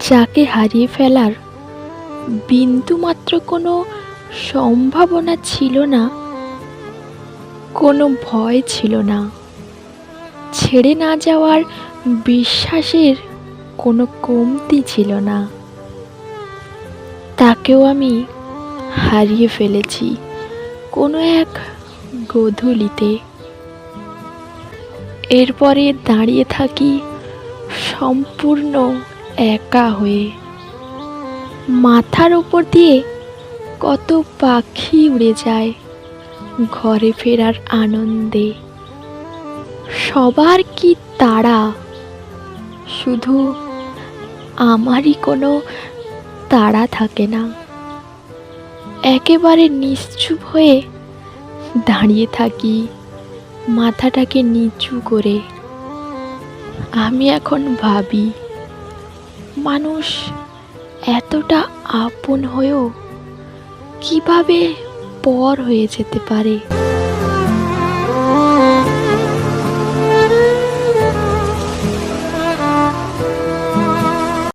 যাকে হারিয়ে ফেলার বিন্দুমাত্র কোনো সম্ভাবনা ছিল না, কোনো ভয় ছিল না, ছেড়ে না যাওয়ার বিশ্বাসের কোনো কমতি ছিল না, তাকেও আমি হারিয়ে ফেলেছি কোনো এক গোধূলিতে। এরপরে দাঁড়িয়ে থাকি সম্পূর্ণ একা হয়ে। মাথার উপর দিয়ে কত পাখি উড়ে যায় ঘরে ফেরার আনন্দে। সবার কি তাড়া, শুধু আমারই কোনো তাড়া থাকে না। একেবারে নিশ্চুপ হয়ে দাঁড়িয়ে থাকি মাথাটাকে নিচু করে। আমি এখন ভাবি, মানুষ এতটা আপন হয়েও কিভাবে পর হয়ে যেতে পারে।